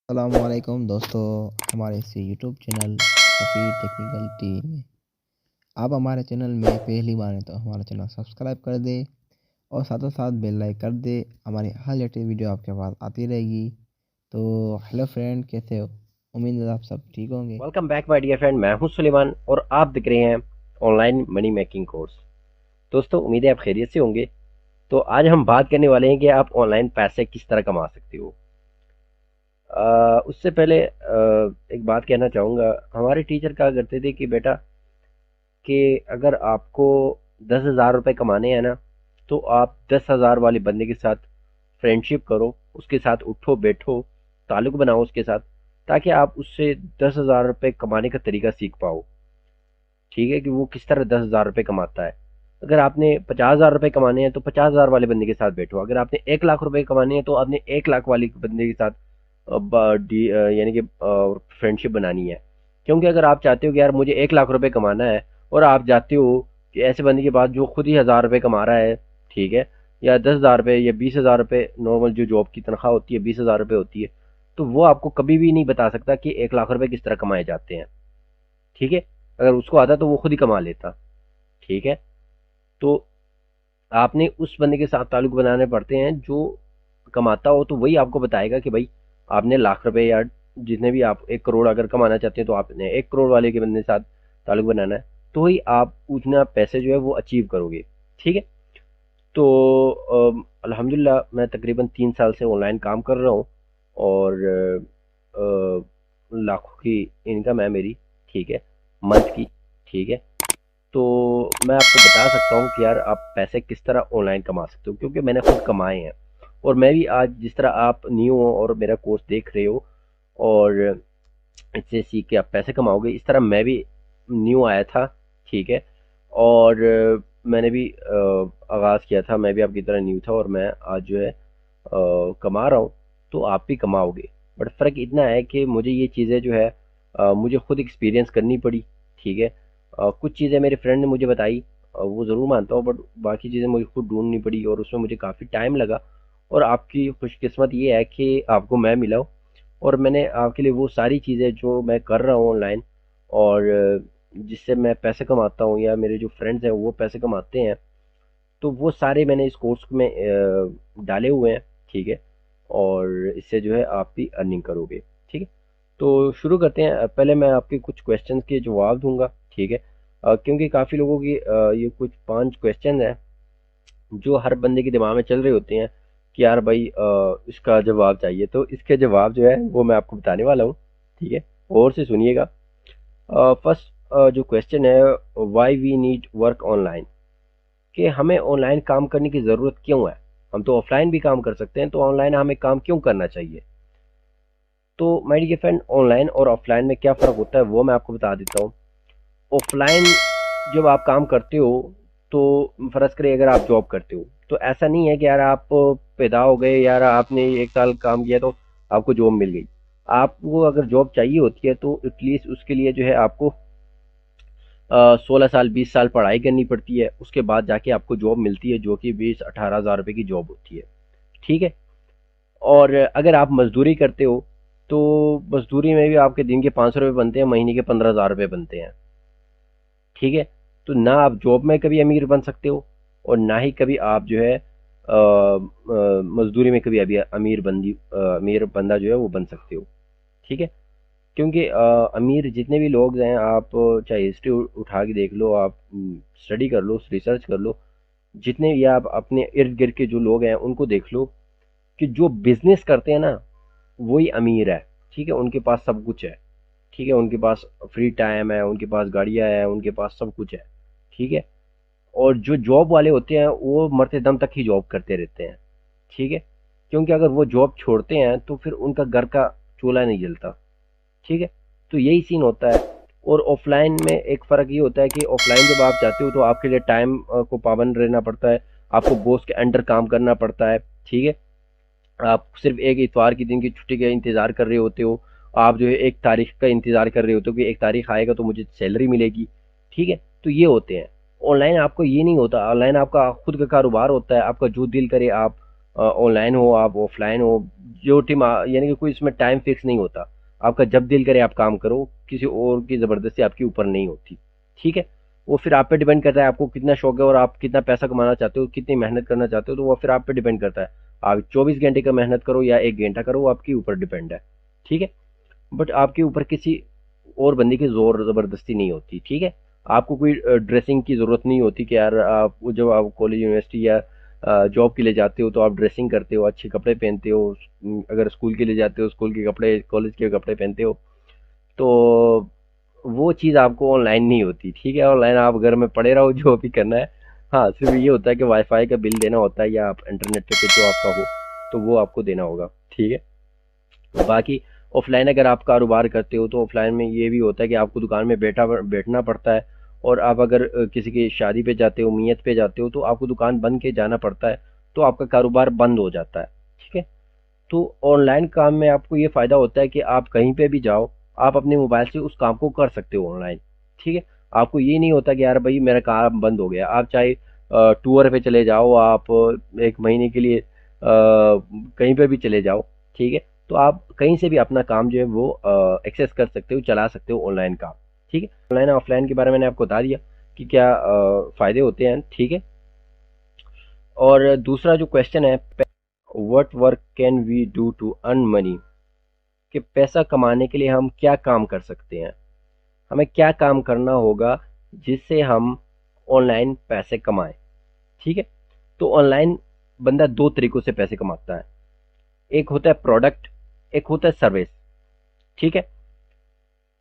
अस्सलामुअलैकुम दोस्तों, हमारे इस YouTube channel Safi technical TV में आप हमारे चैनल में पहली बार हैं तो हमारा चैनल सब्सक्राइब कर दें और साथों साथ बेल लाइक कर दें। हमारी हर लेटेस्ट वीडियो आपके पास आती रहेगी। तो हेलो फ्रेंड, कैसे हो? उम्मीद है आप सब ठीक होंगे। Welcome back my dear friend. मैं हूं सुलेमान और आप देख रहे हैं ऑनलाइन मनी मेकिंग कोर्स। दोस्तों, उम्मीद है आप खैरियत से होंगे। तो आज हम बात करने वाले हैं कि आप ऑनलाइन पैसे किस तरह कमा सकते हो। उससे पहले एक बात कहना चाहूँगा। हमारे टीचर कहा करते थे कि बेटा, कि अगर आपको 10,000 रुपये कमाने हैं ना, तो आप 10,000 वाले बंदे के साथ फ्रेंडशिप करो, उसके साथ उठो बैठो, ताल्लुक बनाओ उसके साथ, ताकि आप उससे 10,000 रुपये कमाने का तरीका सीख पाओ। ठीक है, कि वो किस तरह 10,000 रुपये कमाता है। अगर आपने 50,000 रुपये कमाने हैं तो 50,000 वाले बंदे के साथ बैठो। अगर आपने 1 लाख रुपए कमाने हैं तो आपने 1 लाख वाले बंदे के साथ यानी कि फ्रेंडशिप बनानी है। क्योंकि अगर आप चाहते हो कि यार मुझे 1 लाख रुपए कमाना है, और आप चाहते हो कि ऐसे बंदे के पास जो खुद ही 1,000 रुपये कमा रहा है, ठीक है, या 10,000 रुपये या 20,000 रुपये, नॉर्मल जो जॉब की तनख्वाह होती है 20,000 रुपये होती है, तो वो आपको कभी भी नहीं बता सकता कि 1 लाख रुपए किस तरह कमाए जाते हैं। ठीक है, अगर उसको आता तो वो खुद ही कमा लेता। ठीक है, तो आपने उस बंदे के साथ ताल्लुक बनाने पड़ते हैं जो कमाता हो, तो वही आपको बताएगा कि भाई आपने लाख रुपए या जितने भी, आप 1 करोड़ अगर कमाना चाहते हैं तो आपने 1 करोड़ वाले के बंदे के साथ ताल्लुक बनाना है, तो ही आप उतना पैसे जो है वो अचीव करोगे। ठीक है, तो अल्हम्दुलिल्लाह मैं तकरीबन 3 साल से ऑनलाइन काम कर रहा हूँ, और लाखों की इनकम है मेरी। ठीक है, मंथ की। ठीक है, तो मैं आपको बता सकता हूँ कि यार आप पैसे किस तरह ऑनलाइन कमा सकते हो, क्योंकि मैंने खुद कमाए हैं। और मैं भी आज, जिस तरह आप न्यू हो और मेरा कोर्स देख रहे हो और इससे सीख के आप पैसे कमाओगे, इस तरह मैं भी न्यू आया था। ठीक है, और मैंने भी आगाज़ किया था, मैं भी आपकी तरह न्यू था, और मैं आज जो है कमा रहा हूँ। तो आप भी कमाओगे, बट फ़र्क इतना है कि मुझे ये चीज़ें जो है मुझे खुद एक्सपीरियंस करनी पड़ी। ठीक है, कुछ चीज़ें मेरे फ्रेंड ने मुझे बताई, वो ज़रूर मानता हूँ, बट बाकी चीज़ें मुझे खुद ढूंढनी पड़ी और उसमें मुझे काफ़ी टाइम लगा। और आपकी खुशकिस्मत ये है कि आपको मैं मिला हूँ, और मैंने आपके लिए वो सारी चीज़ें जो मैं कर रहा हूँ ऑनलाइन, और जिससे मैं पैसे कमाता हूँ या मेरे जो फ्रेंड्स हैं वो पैसे कमाते हैं, तो वो सारे मैंने इस कोर्स में डाले हुए हैं। ठीक है, और इससे जो है आप भी अर्निंग करोगे। ठीक है, तो शुरू करते हैं। पहले मैं आपके कुछ क्वेश्चंस के जवाब दूंगा। ठीक है, क्योंकि काफ़ी लोगों की ये कुछ 5 क्वेश्चन हैं जो हर बंदे के दिमाग में चल रहे होते हैं कि यार भाई इसका जवाब चाहिए, तो इसके जवाब जो है वो मैं आपको बताने वाला हूँ। ठीक है, और से सुनिएगा। फर्स्ट जो क्वेश्चन है, why we need work online, कि हमें ऑनलाइन काम करने की ज़रूरत क्यों है। हम तो ऑफलाइन भी काम कर सकते हैं, तो ऑनलाइन हमें काम क्यों करना चाहिए। तो माय डियर फ्रेंड, ऑनलाइन और ऑफलाइन में क्या फ़र्क होता है वो मैं आपको बता देता हूँ। ऑफलाइन जब आप काम करते हो, तो फ़र्ज़ करिए अगर आप जॉब करते हो, तो ऐसा नहीं है कि यार आप पैदा हो गए, यार आपने 1 साल काम किया तो आपको जॉब मिल गई। आपको अगर जॉब चाहिए होती है तो एटलीस्ट उसके लिए जो है आपको 16 साल 20 साल पढ़ाई करनी पड़ती है, उसके बाद जाके आपको जॉब मिलती है, जो कि 20-18 हज़ार रुपये की जॉब होती है। ठीक है, और अगर आप मजदूरी करते हो, तो मजदूरी में भी आपके दिन के 500 रुपये बनते हैं, महीने के 15,000 रुपये बनते हैं। ठीक है, तो ना आप जॉब में कभी अमीर बन सकते हो, और ना ही कभी आप जो है मजदूरी में कभी अभी अमीर बंदा जो है वो बन सकते हो। ठीक है, क्योंकि अमीर जितने भी लोग हैं, आप चाहे हिस्ट्री उठा के देख लो, आप स्टडी कर लो, रिसर्च कर लो, जितने, या आप अपने इर्द गिर्द के जो लोग हैं उनको देख लो, कि जो बिजनेस करते हैं ना वही अमीर है। ठीक है, उनके पास सब कुछ है। ठीक है, उनके पास फ्री टाइम है, उनके पास गाड़ियां हैं, उनके पास सब कुछ है। ठीक है, और जो जॉब वाले होते हैं वो मरते दम तक ही जॉब करते रहते हैं। ठीक है, क्योंकि अगर वो जॉब छोड़ते हैं तो फिर उनका घर का चूल्हा नहीं जलता। ठीक है, तो यही सीन होता है। और ऑफलाइन में एक फ़र्क ये होता है कि ऑफलाइन जब आप जाते हो तो आपके लिए टाइम को पाबंद रहना पड़ता है, आपको बॉस के अंडर काम करना पड़ता है। ठीक है, आप सिर्फ एक इतवार के दिन की छुट्टी का इंतज़ार कर रहे होते हो, आप जो है एक तारीख का इंतज़ार कर रहे होते हो कि एक तारीख आएगा तो मुझे सैलरी मिलेगी। ठीक है, तो ये होते हैं। ऑनलाइन आपको ये नहीं होता, ऑनलाइन आपका खुद का कारोबार होता है, आपका जो दिल करे आप ऑनलाइन हो, आप ऑफलाइन हो, जो टीम यानी कि कोई इसमें टाइम फिक्स नहीं होता, आपका जब दिल करे आप काम करो, किसी और की ज़बरदस्ती आपके ऊपर नहीं होती। ठीक है, वो फिर आप पे डिपेंड करता है आपको कितना शौक है और आप कितना पैसा कमाना चाहते हो, कितनी मेहनत करना चाहते हो, तो वो फिर आप पे डिपेंड करता है। आप 24 घंटे का मेहनत करो या 1 घंटा करो, वो आपके ऊपर डिपेंड है। ठीक है, बट आपके ऊपर किसी और बंदे की जोर जबरदस्ती नहीं होती। ठीक है, आपको कोई ड्रेसिंग की जरूरत नहीं होती कि यार आप जब आप कॉलेज यूनिवर्सिटी या जॉब के लिए जाते हो तो आप ड्रेसिंग करते हो, अच्छे कपड़े पहनते हो। अगर स्कूल के लिए जाते हो स्कूल के कपड़े, कॉलेज के कपड़े पहनते हो। तो वो चीज़ आपको ऑनलाइन नहीं होती। ठीक है, ऑनलाइन आप घर में पड़े रहो, जो भी करना है। हाँ, सिर्फ ये होता है कि वाईफाई का बिल देना होता है या आप इंटरनेट पे जो आपका हो तो वो आपको देना होगा। ठीक है, बाकी ऑफलाइन अगर आप कारोबार करते हो तो ऑफलाइन में ये भी होता है कि आपको दुकान में बैठना पड़ता है। और आप अगर किसी की शादी पे जाते हो, मियत पे जाते हो, तो आपको दुकान बंद के जाना पड़ता है, तो आपका कारोबार बंद हो जाता है। ठीक है, तो ऑनलाइन काम में आपको ये फायदा होता है कि आप कहीं पे भी जाओ, आप अपने मोबाइल से उस काम को कर सकते हो ऑनलाइन। ठीक है, आपको ये नहीं होता कि यार भाई मेरा काम बंद हो गया। आप चाहे टूर पे चले जाओ, आप 1 महीने के लिए कहीं पे भी चले जाओ। ठीक है, तो आप कहीं से भी अपना काम जो है वो एक्सेस कर सकते हो, चला सकते हो ऑनलाइन काम। ठीक है, ऑनलाइन ऑफलाइन के बारे में मैंने आपको बता दिया कि क्या फायदे होते हैं। ठीक है, और दूसरा जो क्वेश्चन है, what work can we do to earn money, कि पैसा कमाने के लिए हम क्या काम कर सकते हैं, हमें क्या काम करना होगा जिससे हम ऑनलाइन पैसे कमाएं। ठीक है, तो ऑनलाइन बंदा दो तरीकों से पैसे कमाता है। एक होता है प्रोडक्ट, एक होता है सर्विस। ठीक है,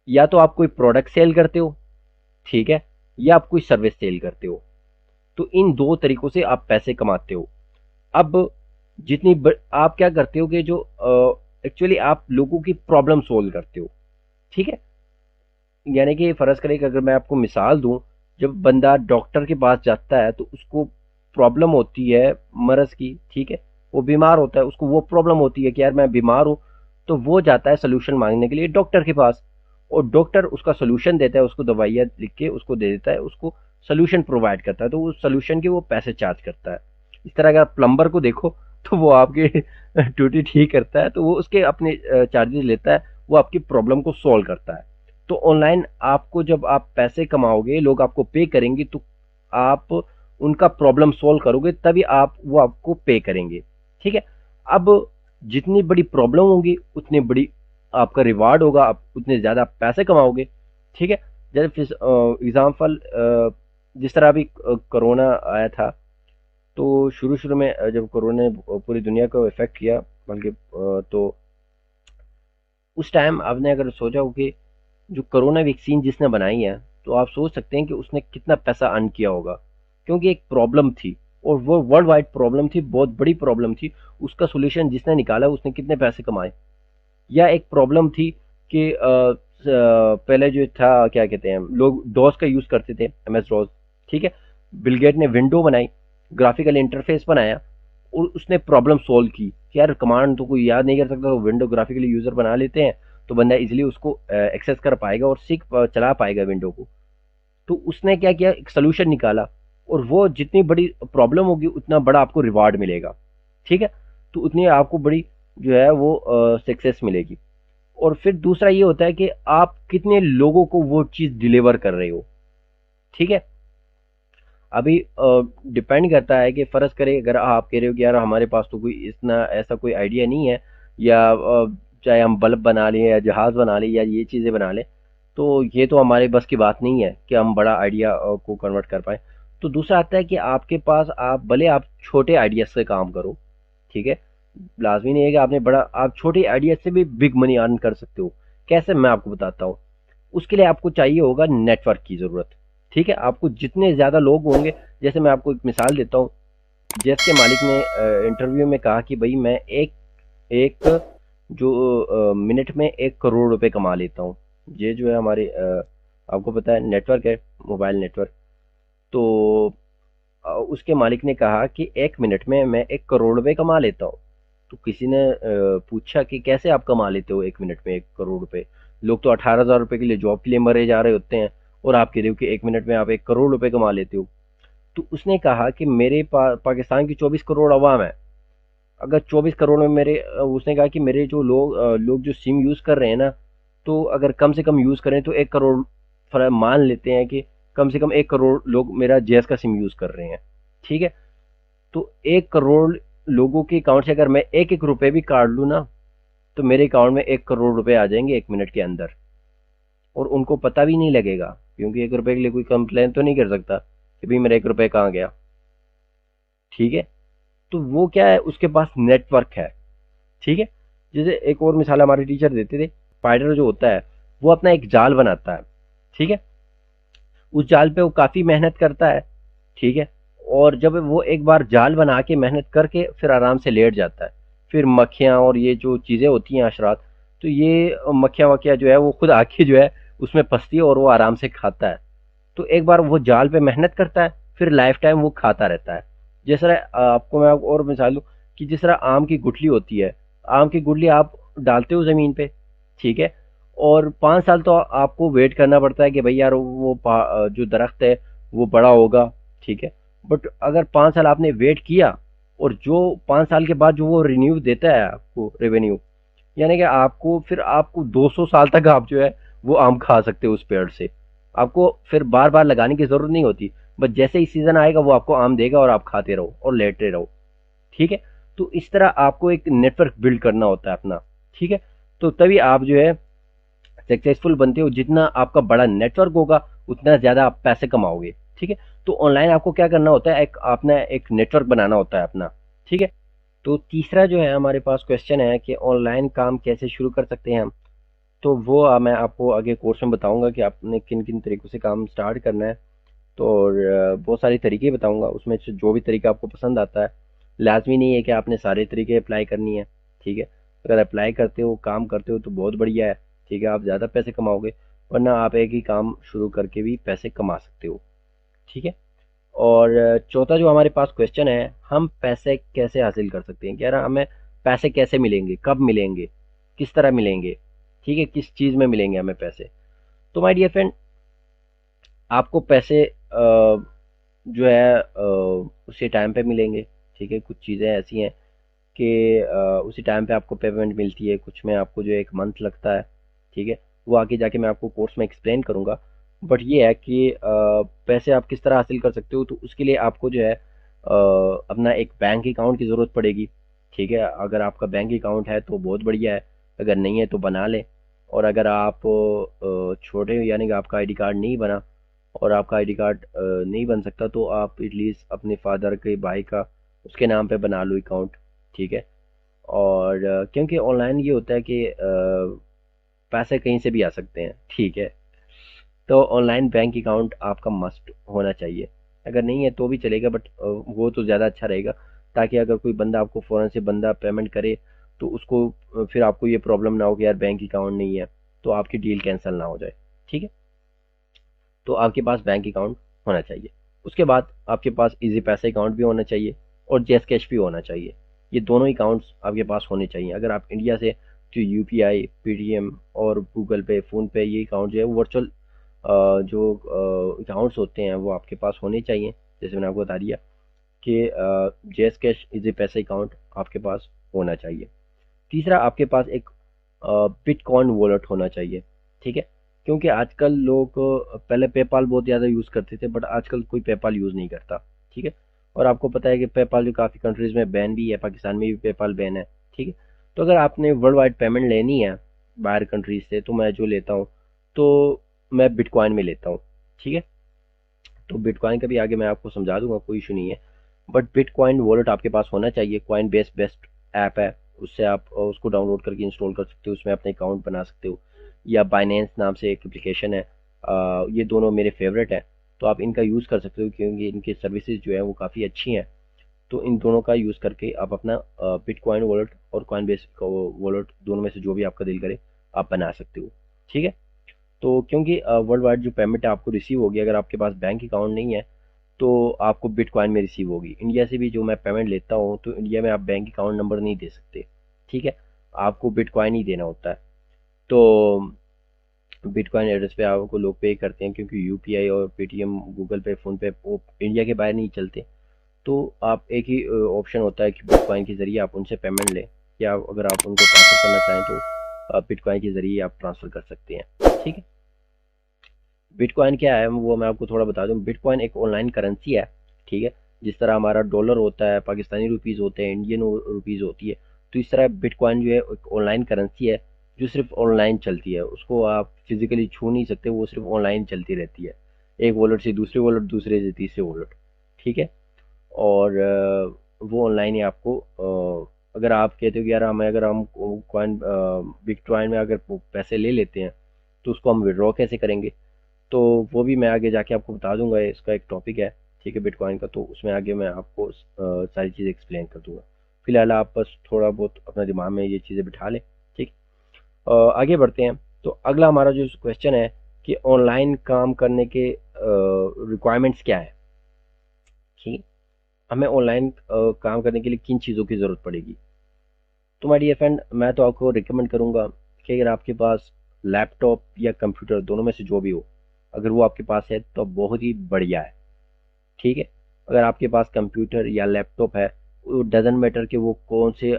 या तो आप कोई प्रोडक्ट सेल करते हो, ठीक है, या आप कोई सर्विस सेल करते हो। तो इन दो तरीकों से आप पैसे कमाते हो। अब आप क्या करते हो कि जो एक्चुअली आप लोगों की प्रॉब्लम सोल्व करते हो। ठीक है, यानी कि फर्ज करें कि अगर मैं आपको मिसाल दूं, जब बंदा डॉक्टर के पास जाता है तो उसको प्रॉब्लम होती है मरज की। ठीक है, वो बीमार होता है, उसको वो प्रॉब्लम होती है कि यार मैं बीमार हूं, तो वो जाता है सोल्यूशन मांगने के लिए डॉक्टर के पास, और डॉक्टर उसका सोल्यूशन देता है, उसको दवाइयाँ लिख के उसको दे देता है, उसको सोल्यूशन प्रोवाइड करता है, तो उस सोल्यूशन के वो पैसे चार्ज करता है। इस तरह अगर आप प्लम्बर को देखो तो वो आपकी टूटी ठीक करता है, तो वो उसके अपने चार्जेस लेता है, वो आपकी प्रॉब्लम को सॉल्व करता है। तो ऑनलाइन आपको जब आप पैसे कमाओगे, लोग आपको पे करेंगे, तो आप उनका प्रॉब्लम सॉल्व करोगे, तभी आप वो आपको पे करेंगे। ठीक है, अब जितनी बड़ी प्रॉब्लम होगी उतनी बड़ी आपका रिवार्ड होगा, आप उतने ज़्यादा पैसे कमाओगे। ठीक है, जैसे एग्जाम्पल जिस तरह अभी कोरोना आया था, तो शुरू शुरू में जब कोरोना ने पूरी दुनिया को इफेक्ट किया, बल्कि तो उस टाइम आपने अगर सोचा हो कि जो कोरोना वैक्सीन जिसने बनाई है, तो आप सोच सकते हैं कि उसने कितना पैसा अर्न किया होगा, क्योंकि एक प्रॉब्लम थी और वो वर्ल्ड वाइड प्रॉब्लम थी, बहुत बड़ी प्रॉब्लम थी। उसका सोल्यूशन जिसने निकाला उसने कितने पैसे कमाए। या एक प्रॉब्लम थी कि पहले जो था क्या कहते हैं, लोग डॉस का यूज करते थे, एम एस डॉस। ठीक है, बिलगेट ने विंडो बनाई, ग्राफिकल इंटरफेस बनाया, और उसने प्रॉब्लम सोल्व की कि यार कमांड तो कोई याद नहीं कर सकता, तो विंडो ग्राफिकली यूजर बना लेते हैं, तो बंदा इजिली उसको एक्सेस कर पाएगा और चला पाएगा विंडो को। तो उसने क्या किया, एक सोल्यूशन निकाला, और वो जितनी बड़ी प्रॉब्लम होगी उतना बड़ा आपको रिवार्ड मिलेगा। ठीक है, तो उतनी आपको बड़ी जो है वो सक्सेस मिलेगी। और फिर दूसरा ये होता है कि आप कितने लोगों को वो चीज डिलीवर कर रहे हो। ठीक है, अभी डिपेंड करता है कि फर्ज करें अगर आप कह रहे हो कि यार हमारे पास तो कोई इतना ऐसा कोई आइडिया नहीं है, या चाहे हम बल्ब बना लें या जहाज बना लें या ये चीज़ें बना लें, तो ये तो हमारे बस की बात नहीं है कि हम बड़ा आइडिया को कन्वर्ट कर पाए। तो दूसरा आता है कि आपके पास आप भले आप छोटे आइडिया से काम करो। ठीक है, लाजमी नहीं है कि आपने बड़ा, आप छोटे आइडिया से भी बिग मनी अर्न कर सकते हो। कैसे, मैं आपको बताता हूँ। उसके लिए आपको चाहिए होगा नेटवर्क की ज़रूरत। ठीक है, आपको जितने ज़्यादा लोग होंगे, जैसे मैं आपको एक मिसाल देता हूँ। जेस के मालिक ने इंटरव्यू में कहा कि भाई मैं एक एक जो मिनट में 1 करोड़ रुपए कमा लेता हूँ। ये जो है हमारे आपको पता है नेटवर्क है, मोबाइल नेटवर्क। तो उसके मालिक ने कहा कि 1 मिनट में मैं 1 करोड़ रुपए कमा लेता हूँ। तो किसी ने पूछा कि कैसे आप कमा लेते हो 1 मिनट में 1 करोड़ रुपए, लोग तो 18,000 रुपए के लिए जॉब के लिए मरे जा रहे होते हैं, और आप कह रहे हो कि 1 मिनट में आप 1 करोड़ रुपए कमा लेते हो। तो उसने कहा कि मेरे पाकिस्तान की 24 करोड़ अवाम है, अगर 24 करोड़ में मेरे उसने कहा कि मेरे जो लोग जो सिम यूज़ कर रहे हैं ना, तो अगर कम से कम यूज़ करें तो 1 करोड़, मान लेते हैं कि कम से कम 1 करोड़ लोग मेरा जेएस का सिम यूज़ कर रहे हैं, ठीक है। तो 1 करोड़ लोगों के अकाउंट से अगर मैं एक एक रुपए भी काट लूँ ना, तो मेरे अकाउंट में 1 करोड़ रुपए आ जाएंगे 1 मिनट के अंदर, और उनको पता भी नहीं लगेगा, क्योंकि 1 रुपए के लिए कोई कंप्लेन तो नहीं कर सकता कि भाई मेरा 1 रुपए कहाँ गया, ठीक है। तो वो क्या है, उसके पास नेटवर्क है, ठीक है। जैसे एक और मिसाल हमारे टीचर देते थे, स्पाइडर जो होता है वो अपना एक जाल बनाता है, ठीक है। उस जाल पे वो काफी मेहनत करता है, ठीक है। और जब वो एक बार जाल बना के मेहनत करके फिर आराम से लेट जाता है, फिर मक्खियां और ये जो चीजें होती हैं अशरात, तो ये मक्खियां वक्खियां जो है वो खुद आके जो है उसमें फंसती है और वो आराम से खाता है। तो एक बार वो जाल पे मेहनत करता है, फिर लाइफ टाइम वो खाता रहता है। जिस तरह आपको मैं और मिसाल दूं कि जिस तरह आम की गुठली होती है, आम की गुठली आप डालते हो जमीन पे, ठीक है। और 5 साल तो आपको वेट करना पड़ता है कि भाई यार वो जो दरख्त है वो बड़ा होगा, ठीक है। बट अगर 5 साल आपने वेट किया, और जो 5 साल के बाद जो वो रिन्यू देता है आपको रेवेन्यू, यानी कि आपको 200 साल तक आप जो है वो आम खा सकते हो उस पेड़ से। आपको फिर बार बार लगाने की जरूरत नहीं होती, बस जैसे ही सीजन आएगा वो आपको आम देगा और आप खाते रहो और लेटे रहो, ठीक है। तो इस तरह आपको एक नेटवर्क बिल्ड करना होता है अपना, ठीक है। तो तभी आप जो है सक्सेसफुल बनते हो। जितना आपका बड़ा नेटवर्क होगा उतना ज्यादा आप पैसे कमाओगे, ठीक है। तो ऑनलाइन आपको क्या करना होता है, अपना एक नेटवर्क बनाना होता है अपना, ठीक है। तो तीसरा जो है हमारे पास क्वेश्चन है कि ऑनलाइन काम कैसे शुरू कर सकते हैं हम। तो वो मैं आपको आगे कोर्स में बताऊंगा कि आपने किन किन तरीकों से काम स्टार्ट करना है। तो और बहुत सारे तरीके बताऊंगा, उसमें से जो भी तरीका आपको पसंद आता है, लाजमी नहीं है कि आपने सारे तरीके अप्लाई करनी है, ठीक है। अगर अप्लाई करते हो, काम करते हो तो बहुत बढ़िया है, ठीक है, आप ज़्यादा पैसे कमाओगे। वरना आप एक ही काम शुरू करके भी पैसे कमा सकते हो, ठीक है। और चौथा जो हमारे पास क्वेश्चन है, हम पैसे कैसे हासिल कर सकते हैं, कह रहा हमें पैसे कैसे मिलेंगे, कब मिलेंगे, किस तरह मिलेंगे, ठीक है, किस चीज़ में मिलेंगे हमें पैसे। तो माय डियर फ्रेंड, आपको पैसे जो है उसी टाइम पे मिलेंगे, ठीक है। कुछ चीज़ें ऐसी हैं कि उसी टाइम पे आपको पेमेंट मिलती है, कुछ में आपको जो है 1 मंथ लगता है, ठीक है। वो आगे जाके मैं आपको कोर्स में एक्सप्लेन करूंगा। बट ये है कि पैसे आप किस तरह हासिल कर सकते हो, तो उसके लिए आपको जो है अपना एक बैंक अकाउंट की ज़रूरत पड़ेगी, ठीक है। अगर आपका बैंक अकाउंट है तो बहुत बढ़िया है, अगर नहीं है तो बना लें। और अगर आप छोटे हो, यानी कि आपका आईडी कार्ड नहीं बना, और आपका आईडी कार्ड नहीं बन सकता, तो आप एटलीस्ट अपने फादर के भाई का उसके नाम पे बना लो अकाउंट, ठीक है। और क्योंकि ऑनलाइन ये होता है कि पैसे कहीं से भी आ सकते हैं, ठीक है। तो ऑनलाइन बैंक अकाउंट आपका मस्ट होना चाहिए। अगर नहीं है तो भी चलेगा, बट वो तो ज़्यादा अच्छा रहेगा, ताकि अगर कोई बंदा आपको फ़ौरन से बंदा पेमेंट करे तो उसको फिर आपको ये प्रॉब्लम ना हो कि यार बैंक अकाउंट नहीं है, तो आपकी डील कैंसिल ना हो जाए, ठीक है। तो आपके पास बैंक अकाउंट होना चाहिए। उसके बाद आपके पास इजी पैसे अकाउंट भी होना चाहिए, और जेस कैश भी होना चाहिए। ये दोनों अकाउंट्स आपके पास होने चाहिए। अगर आप इंडिया से, तो यूपीआई, पेटीएम और गूगल पे, फ़ोन पे, ये अकाउंट जो है वो वर्चुअल जो अकाउंट्स होते हैं वो आपके पास होने चाहिए। जैसे मैंने आपको बता दिया कि जेस कैश इजी पैसे अकाउंट आपके पास होना चाहिए। तीसरा, आपके पास एक बिटकॉइन वॉलेट होना चाहिए, ठीक है। क्योंकि आजकल लोग पहले पेपाल बहुत ज़्यादा यूज़ करते थे, बट आजकल कोई पेपाल यूज़ नहीं करता, ठीक है। और आपको पता है कि पेपाल जो काफ़ी कंट्रीज़ में बैन भी है, पाकिस्तान में भी पेपाल बैन है, ठीक है। तो अगर आपने वर्ल्ड वाइड पेमेंट लेनी है बाहर कंट्रीज से, तो मैं जो लेता हूँ, तो मैं बिटकॉइन में लेता हूँ, ठीक है। तो बिटकॉइन का भी आगे मैं आपको समझा दूंगा, कोई इशू नहीं है। बट बिटकॉइन वॉलेट आपके पास होना चाहिए। कॉइन बेस बेस्ट ऐप है, उससे आप उसको डाउनलोड करके इंस्टॉल कर सकते हो, उसमें अपने अकाउंट बना सकते हो। या बाइनेंस नाम से एक एप्लीकेशन है, ये दोनों मेरे फेवरेट हैं, तो आप इनका यूज़ कर सकते हो, क्योंकि इनकी सर्विसेज जो है वो काफ़ी अच्छी हैं। तो इन दोनों का यूज़ करके आप अपना बिटकॉइन वॉलेट और कॉइन बेस वॉलेट, दोनों में से जो भी आपका दिल करे आप बना सकते हो, ठीक है। तो क्योंकि वर्ल्ड वाइड जो पेमेंट है आपको रिसीव होगी, अगर आपके पास बैंक अकाउंट नहीं है तो आपको बिटकॉइन में रिसीव होगी। इंडिया से भी जो मैं पेमेंट लेता हूँ, तो इंडिया में आप बैंक अकाउंट नंबर नहीं दे सकते, ठीक है, आपको बिटकॉइन ही देना होता है। तो बिटकॉइन एड्रेस पे आपको लोग पे करते हैं, क्योंकि यूपीआई और पेटीएम, गूगल पे, फ़ोन पे वो इंडिया के बाहर नहीं चलते। तो आप एक ही ऑप्शन होता है कि बिटकॉइन के ज़रिए आप उनसे पेमेंट लें, या अगर आप उनको ट्रांसफ़र करना चाहें तो बिटकॉइन के ज़रिए आप ट्रांसफ़र कर सकते हैं। ठीक है, बिटकॉइन क्या है वो मैं आपको थोड़ा बता दूं। बिटकॉइन एक ऑनलाइन करेंसी है, ठीक है। जिस तरह हमारा डॉलर होता है, पाकिस्तानी रुपीज़ होते हैं, इंडियन रुपीज़ होती है, तो इस तरह बिटकॉइन जो है एक ऑनलाइन करेंसी है जो सिर्फ ऑनलाइन चलती है। उसको आप फिजिकली छू नहीं सकते, वो सिर्फ ऑनलाइन चलती रहती है, एक वॉलेट से दूसरे वॉलेट, दूसरे से तीसरे वॉलेट। ठीक है, और वो ऑनलाइन ही आपको अगर आप कहते हो कि यार अगर हम कॉइन बिटकॉइन में अगर पैसे ले लेते हैं तो उसको हम विड्रॉ कैसे करेंगे, तो वो भी मैं आगे जाके आपको बता दूंगा। इसका एक टॉपिक है, ठीक है, बिटकॉइन का, तो उसमें आगे मैं आपको सारी चीज़ें एक्सप्लेन कर दूंगा। फिलहाल आप बस थोड़ा बहुत अपने दिमाग में ये चीज़ें बिठा लें। ठीक, आगे बढ़ते हैं। तो अगला हमारा जो क्वेश्चन है कि ऑनलाइन काम करने के रिक्वायरमेंट्स क्या है। ठीक, हमें ऑनलाइन काम करने के लिए किन चीज़ों की ज़रूरत पड़ेगी। तो माय डियर फ्रेंड, मैं तो आपको रिकमेंड करूंगा कि अगर आपके पास लैपटॉप या कंप्यूटर दोनों में से जो भी हो, अगर वो आपके पास है तो बहुत ही बढ़िया है। ठीक है, अगर आपके पास कंप्यूटर या लैपटॉप है, डजेंट मैटर कि वो कौन से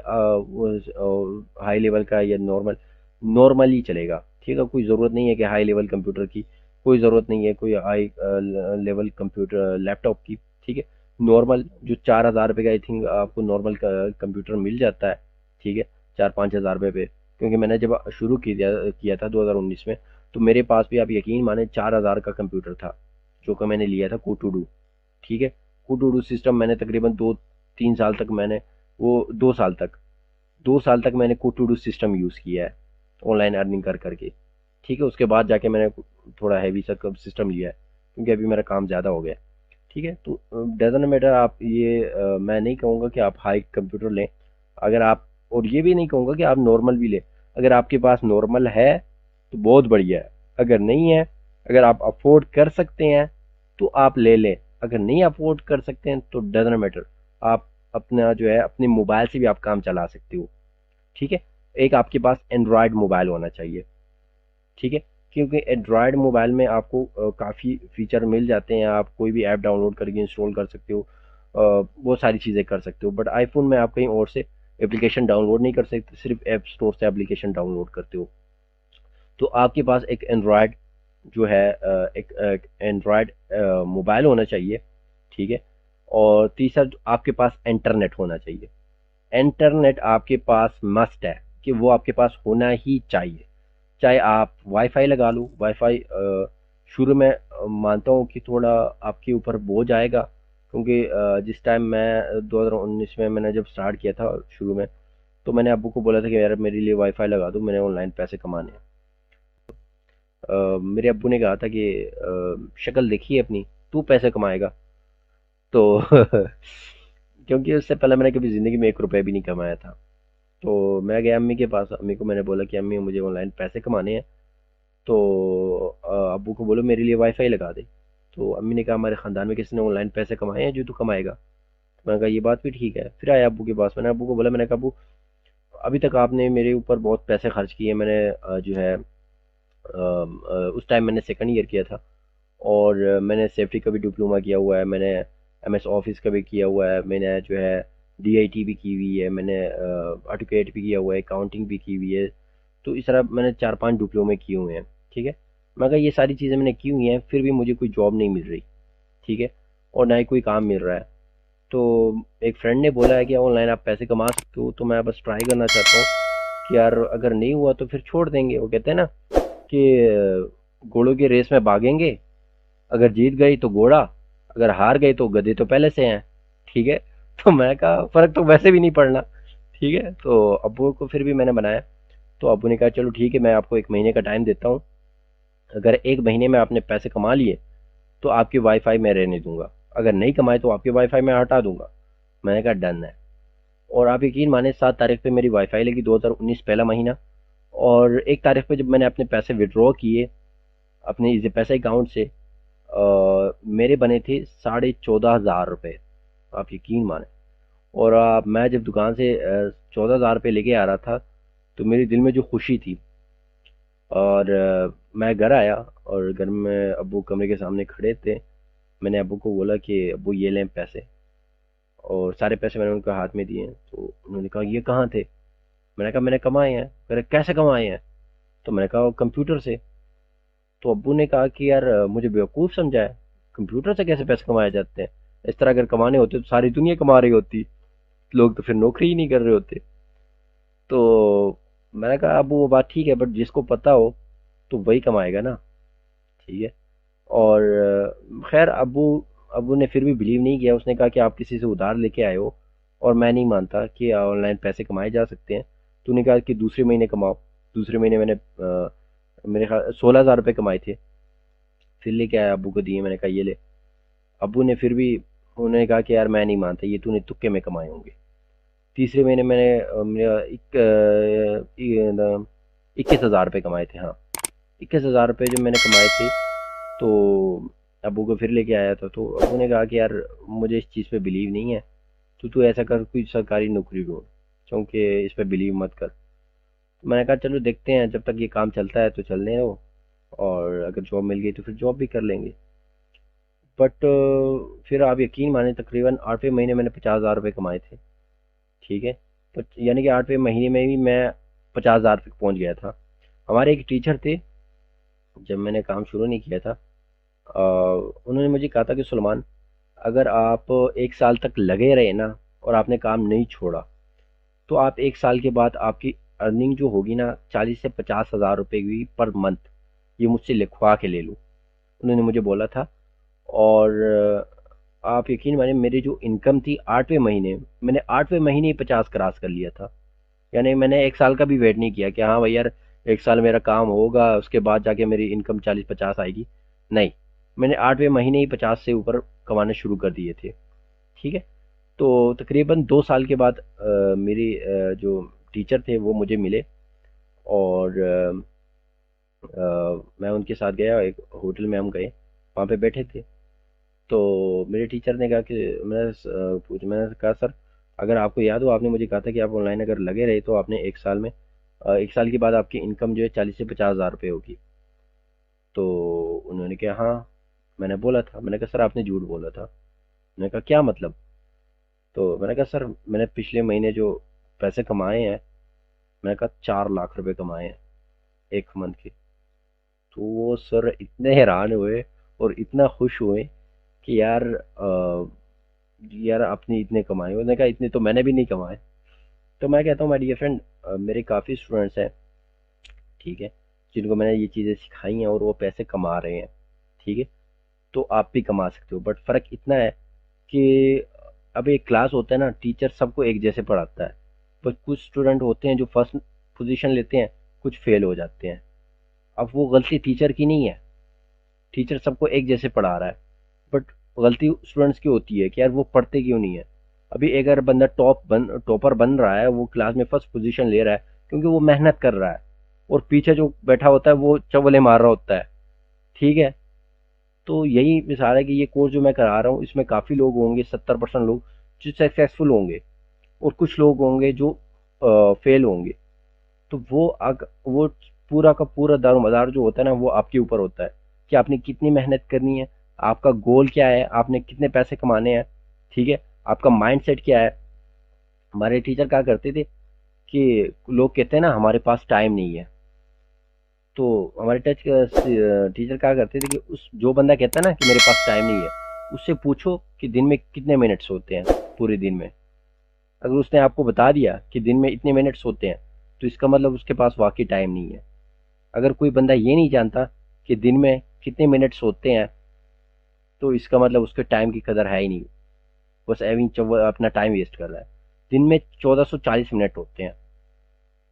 हाई लेवल का या नॉर्मल ही चलेगा। ठीक है, कोई ज़रूरत नहीं है कि हाई लेवल कंप्यूटर की, कोई ज़रूरत नहीं है कोई हाई लेवल कंप्यूटर लैपटॉप की। ठीक है, नॉर्मल जो 4,000 रुपये का आई थिंक आपको नॉर्मल कंप्यूटर मिल जाता है। ठीक है, 4-5 हज़ार रुपये पे, क्योंकि मैंने जब शुरू किया था 2019 में, तो मेरे पास भी आप यकीन माने 4,000 का कंप्यूटर था, जो कि मैंने लिया था कोटूडू। ठीक है, कुडूडू सिस्टम मैंने तकरीबन 2-3 साल तक मैंने वो 2 साल तक मैंने कुडूडू सिस्टम यूज़ किया है ऑनलाइन अर्निंग कर करके। ठीक है, उसके बाद जाके मैंने थोड़ा हैवी सा सिस्टम लिया है, क्योंकि अभी मेरा काम ज़्यादा हो गया। ठीक है, तो डजन मैटर आप ये मैं नहीं कहूँगा कि आप हाई कंप्यूटर लें, अगर आप, और ये भी नहीं कहूँगा कि आप नॉर्मल भी लें। अगर आपके पास नॉर्मल है तो बहुत बढ़िया है, अगर नहीं है, अगर आप अफोर्ड कर सकते हैं तो आप ले लें, अगर नहीं अफोर्ड कर सकते हैं तो डजंट मैटर, आप अपना जो है अपने मोबाइल से भी आप काम चला सकते हो। ठीक है, एक आपके पास एंड्रॉयड मोबाइल होना चाहिए। ठीक है, क्योंकि एंड्रॉयड मोबाइल में आपको काफ़ी फीचर मिल जाते हैं, आप कोई भी ऐप डाउनलोड करके इंस्टॉल कर सकते हो, बहुत सारी चीज़ें कर सकते हो। बट आईफोन में आप कहीं और से एप्लीकेशन डाउनलोड नहीं कर सकते, सिर्फ ऐप स्टोर से एप्लीकेशन डाउनलोड करते हो। तो आपके पास एक एंड्रॉयड जो है एक एंड्रॉयड मोबाइल होना चाहिए। ठीक है, और तीसरा आपके पास इंटरनेट होना चाहिए। इंटरनेट आपके पास मस्ट है, कि वो आपके पास होना ही चाहिए। चाहे आप वाईफाई लगा लो, वाईफाई शुरू में मानता हूँ कि थोड़ा आपके ऊपर बोझ आएगा, क्योंकि जिस टाइम मैं 2019 में मैंने जब स्टार्ट किया था शुरू में, तो मैंने अब्बू को बोला था कि यार मेरे लिए वाईफाई लगा दो, मैंने ऑनलाइन पैसे कमाने हैं। मेरे अब्बू ने कहा था कि शक्ल देखिए अपनी, तू पैसे कमाएगा। तो क्योंकि उससे पहले मैंने कभी ज़िंदगी में 1 रुपया भी नहीं कमाया था। तो मैं गया अम्मी के पास, अम्मी को मैंने बोला कि अम्मी मुझे ऑनलाइन पैसे कमाने हैं, तो अब्बू को बोलो मेरे लिए वाईफाई लगा दे। तो अम्मी ने कहा हमारे ख़ानदान में किसी ने ऑनलाइन पैसे कमाए हैं जो तू कमाएगा। तो मैंने कहा ये बात भी ठीक है। फिर आया अब्बू के पास, मैंने अब्बू को बोला, मैंने कहा अब्बू अभी तक आपने मेरे ऊपर बहुत पैसे खर्च किए, मैंने जो है उस टाइम मैंने सेकंड ईयर किया था, और मैंने सेफ्टी का भी डिप्लोमा किया हुआ है, मैंने एमएस ऑफिस का भी किया हुआ है, मैंने जो है डीआईटी भी की हुई है, मैंने ऑटोकेड भी किया हुआ है, अकाउंटिंग भी की हुई है। तो इस तरह मैंने 4-5 डिप्लोमे किए हुए हैं। ठीक है, मैं कहा ये सारी चीज़ें मैंने की हुई हैं, फिर भी मुझे कोई जॉब नहीं मिल रही। ठीक है, और ना ही कोई काम मिल रहा है। तो एक फ्रेंड ने बोला है कि ऑनलाइन आप पैसे कमा सकते हो, तो मैं बस ट्राई करना चाहता हूँ कि यार अगर नहीं हुआ तो फिर छोड़ देंगे। वो कहते हैं ना कि घोड़ों की रेस में भागेंगे, अगर जीत गई तो घोड़ा, अगर हार गए तो गधे तो पहले से हैं। ठीक है, तो मैं कहा फर्क तो वैसे भी नहीं पड़ना। ठीक है, तो अब्बू को फिर भी मैंने बनाया। तो अब्बू ने कहा चलो ठीक है, मैं आपको 1 महीने का टाइम देता हूँ, अगर 1 महीने में आपने पैसे कमा लिए तो आपकी वाईफाई मैं रहने दूंगा, अगर नहीं कमाए तो आपकी वाईफाई मैं हटा दूंगा। मैंने कहा डन है। और आप यकीन माने 7 तारीख पे मेरी वाईफाई लगी, 2019 पहला महीना। और 1 तारीख पे जब मैंने अपने पैसे विड्रॉ किए अपने इजी पैसे अकाउंट से, मेरे बने थे 14,500 रुपये, आप यकीन माने। और मैं जब दुकान से 14,000 रुपये लेके आ रहा था, तो मेरे दिल में जो खुशी थी, और मैं घर आया और घर में अब्बू कमरे के सामने खड़े थे। मैंने अब्बू को बोला कि अब्बू ये लें पैसे। और सारे पैसे मैंने उनके हाथ में दिए। तो उन्होंने कहा ये कहाँ थे? मैंने कहा मैंने कमाए हैं। कह रहे कैसे कमाए हैं? तो मैंने कहा कंप्यूटर से। तो अब्बू ने कहा कि यार मुझे बेवकूफ़ समझा है, कंप्यूटर से कैसे पैसे कमाए जाते हैं? इस तरह अगर कमाने होते तो सारी दुनिया कमा रही होती, लोग तो फिर नौकरी ही नहीं कर रहे होते। तो मैंने कहा अबू वो बात ठीक है, बट जिसको पता हो तो वही कमाएगा ना। ठीक है। और खैर अबू अबू ने फिर भी बिलीव नहीं किया। उसने कहा कि आप किसी से उधार लेके आए हो और मैं नहीं मानता कि ऑनलाइन पैसे कमाए जा सकते हैं। तूने कहा कि दूसरे महीने कमाओ। दूसरे महीने मैंने मेरे ख्याल 16,000 रुपये कमाए थे। फिर लेके आया, अबू को दिए। मैंने कहा ये ले। अबू ने फिर भी उन्होंने कहा कि यार मैं नहीं मानता, ये तूने तुक्के में कमाए होंगे। तीसरे महीने मैंने मेरा 21,000 रुपये कमाए थे। हाँ, 21,000 रुपये जो मैंने कमाए थे। तो अबू को फिर लेके आया था। तो अबू ने कहा कि यार मुझे इस चीज़ पे बिलीव नहीं है, तो तू ऐसा कर कोई सरकारी नौकरी ढूंढ, क्योंकि इस पे बिलीव मत कर। तो मैंने कहा चलो देखते हैं, जब तक ये काम चलता है तो चलने दो, और अगर जॉब मिल गई तो फिर जॉब भी कर लेंगे। बट फिर आप यकीन माने तकरीबन 8वें महीने मैंने 50,000 रुपये कमाए थे। ठीक है। तो यानी कि 8वें महीने में भी मैं 50,000 तक पहुंच गया था। हमारे एक टीचर थे, जब मैंने काम शुरू नहीं किया था, उन्होंने मुझे कहा था कि सुलेमान, अगर आप 1 साल तक लगे रहे ना और आपने काम नहीं छोड़ा, तो आप 1 साल के बाद आपकी अर्निंग जो होगी ना 40 से 50 हज़ार रुपये की पर मंथ, ये मुझसे लिखवा के ले लो। उन्होंने मुझे बोला था। और आप यकीन मानिए मेरी जो इनकम थी 8वें महीने, मैंने 8वें महीने ही 50 क्रॉस कर लिया था। यानी मैंने 1 साल का भी वेट नहीं किया कि हाँ भाई यार 1 साल मेरा काम होगा उसके बाद जाके मेरी इनकम 40-50 आएगी। नहीं, मैंने 8वें महीने ही 50 से ऊपर कमाने शुरू कर दिए थे। ठीक है। तो तकरीबन 2 साल के बाद मेरी जो टीचर थे वो मुझे मिले, और मैं उनके साथ गया, एक होटल में हम गए, वहाँ पे बैठे थे। तो मेरे टीचर ने कहा कि मैंने कहा सर, अगर आपको याद हो आपने मुझे कहा था कि आप ऑनलाइन अगर लगे रहे तो आपने 1 साल में 1 साल के बाद आपकी इनकम जो है 40 से 50 हज़ार रुपये होगी। तो उन्होंने कहा हाँ। मैंने बोला था, मैंने कहा सर आपने झूठ बोला था। उन्होंने कहा क्या मतलब? तो मैंने कहा सर मैंने पिछले महीने जो पैसे कमाए हैं, मैंने कहा 4 लाख रुपए कमाए हैं एक मंथ के। तो वो सर इतने हैरान हुए और इतना खुश हुए कि यार आपने इतने कमाए। उन्होंने कहा इतने तो मैंने भी नहीं कमाए। तो मैं कहता हूँ माय डियर फ्रेंड, मेरे काफ़ी स्टूडेंट्स हैं, ठीक है, जिनको मैंने ये चीज़ें सिखाई हैं और वो पैसे कमा रहे हैं। ठीक है। तो आप भी कमा सकते हो, बट फ़र्क इतना है कि अब एक क्लास होता है ना, टीचर सबको एक जैसे पढ़ाता है, पर कुछ स्टूडेंट होते हैं जो फर्स्ट पोजीशन लेते हैं, कुछ फेल हो जाते हैं। अब वो गलती टीचर की नहीं है, टीचर सबको एक जैसे पढ़ा रहा है, बट गलती स्टूडेंट्स की होती है कि यार वो पढ़ते क्यों नहीं है। अभी अगर बंदा टॉपर बन रहा है, वो क्लास में फर्स्ट पोजीशन ले रहा है क्योंकि वो मेहनत कर रहा है, और पीछे जो बैठा होता है वो चवले मार रहा होता है। ठीक है। तो यही मिसाल है कि ये कोर्स जो मैं करा रहा हूँ इसमें काफ़ी लोग होंगे, 70% लोग जो सक्सेसफुल होंगे, और कुछ लोग होंगे जो फेल होंगे। तो वो पूरा का पूरा दारोमदार जो होता है ना, वो आपके ऊपर होता है कि आपने कितनी मेहनत करनी है, आपका गोल क्या है, आपने कितने पैसे कमाने हैं। ठीक है। आपका माइंड सेट क्या है। हमारे टीचर क्या करते थे कि लोग कहते हैं ना हमारे पास टाइम नहीं है, तो हमारे टीचर क्या करते थे कि उस जो बंदा कहता है ना कि मेरे पास टाइम नहीं है, उससे पूछो कि दिन में कितने मिनट्स होते हैं पूरे दिन में। अगर उसने आपको बता दिया कि दिन में इतने मिनट्स होते हैं, तो इसका मतलब उसके पास वाकई टाइम नहीं है। अगर कोई बंदा ये नहीं जानता कि दिन में कितने मिनट्स होते हैं, तो इसका मतलब उसके टाइम की कदर है ही नहीं, बस अपना टाइम वेस्ट कर रहा है। दिन में 1440 मिनट होते हैं।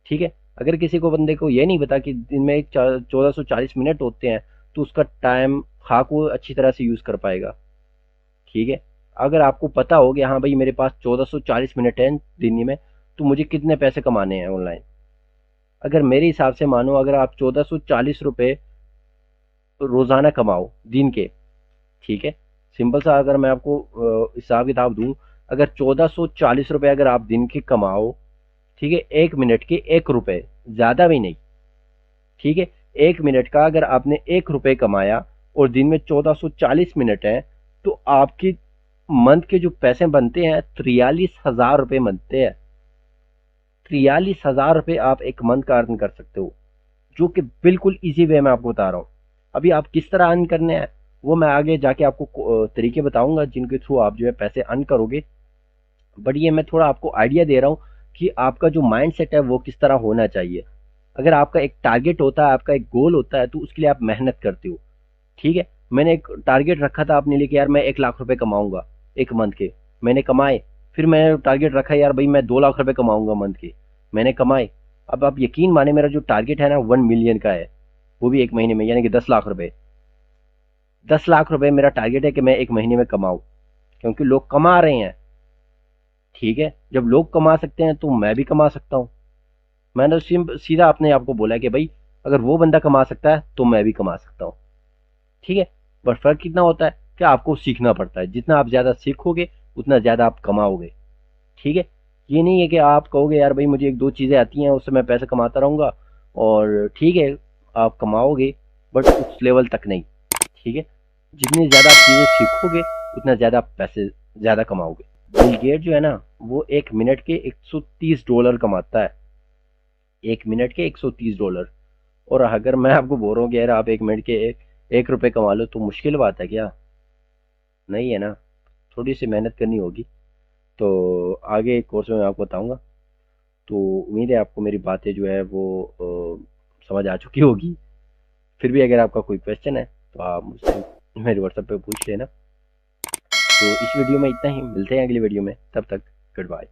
ठीक है। अगर किसी को बंदे को ये नहीं पता कि दिन में 1440 मिनट होते हैं, तो उसका टाइम खाक वो अच्छी तरह से यूज़ कर पाएगा। ठीक है। अगर आपको पता हो कि हाँ भाई मेरे पास 1440 मिनट हैं दिन में, तो मुझे कितने पैसे कमाने हैं ऑनलाइन। अगर मेरे हिसाब से मानो, अगर आप 1440 रुपये रोज़ाना कमाओ दिन के, ठीक है, सिंपल सा अगर मैं आपको हिसाब किताब दूं, अगर 1440 रुपये अगर आप दिन के कमाओ, ठीक है, 1 मिनट के 1 रुपये, ज़्यादा भी नहीं। ठीक है। 1 मिनट का अगर आपने 1 रुपये कमाया और दिन में 1440 मिनट है, तो आपकी मंथ के जो पैसे बनते हैं 43,000 रुपये बनते हैं। 43,000 रुपये आप एक मंथ का अर्न कर सकते हो, जो कि बिल्कुल इजी वे में आपको बता रहा हूँ। अभी आप किस तरह अर्न करने हैं वो मैं आगे जाके आपको तरीके बताऊंगा जिनके थ्रू आप जो है पैसे अर्न करोगे। बट ये मैं थोड़ा आपको आइडिया दे रहा हूँ कि आपका जो माइंड सेट है वो किस तरह होना चाहिए। अगर आपका एक टारगेट होता है, आपका एक गोल होता है, तो उसके लिए आप मेहनत करते हो। ठीक है, मैंने एक टारगेट रखा था अपने लिए कि यार मैं 1 लाख रुपए कमाऊंगा एक मंथ के। मैंने कमाए। फिर मैंने टारगेट रखा यार भाई मैं 2 लाख रुपए कमाऊंगा मंथ के। मैंने कमाए। अब आप यकीन माने मेरा जो टारगेट है ना 1 मिलियन का है, वो भी एक महीने में, यानी कि 10 लाख रुपए। 10 लाख रुपए मेरा टारगेट है कि मैं एक महीने में कमाऊं, क्योंकि लोग कमा रहे हैं। ठीक है, जब लोग कमा सकते हैं तो मैं भी कमा सकता हूँ। मैंने सीधा अपने आप को बोला कि भाई अगर वो बंदा कमा सकता है तो मैं भी कमा सकता हूँ। ठीक है, पर फर्क कितना होता है कि आपको सीखना पड़ता है। जितना आप ज्यादा सीखोगे उतना ज्यादा आप कमाओगे। ठीक है, ये नहीं है कि आप कहोगे यार भाई मुझे एक दो चीजें आती हैं उससे मैं पैसे कमाता रहूंगा, और ठीक है आप कमाओगे बट उस लेवल तक नहीं। ठीक है, जितनी ज्यादा आप चीजें सीखोगे उतना ज्यादा आप पैसे ज्यादा कमाओगे। बिल गेट जो है ना वो एक मिनट के $130 कमाता है। एक मिनट के $130। और अगर मैं आपको बोल रहा हूँ कि यार आप एक मिनट के 1 रुपए कमा लो, तो मुश्किल बात है क्या? नहीं है ना। थोड़ी सी मेहनत करनी होगी। तो आगे कोर्स में मैं आपको बताऊंगा। तो उम्मीद है आपको मेरी बातें जो है वो समझ आ चुकी होगी। फिर भी अगर आपका कोई क्वेश्चन है तो आप मुझसे मेरे व्हाट्सएप पे पूछ लेना। तो इस वीडियो में इतना ही, मिलते हैं अगली वीडियो में, तब तक गुड बाय।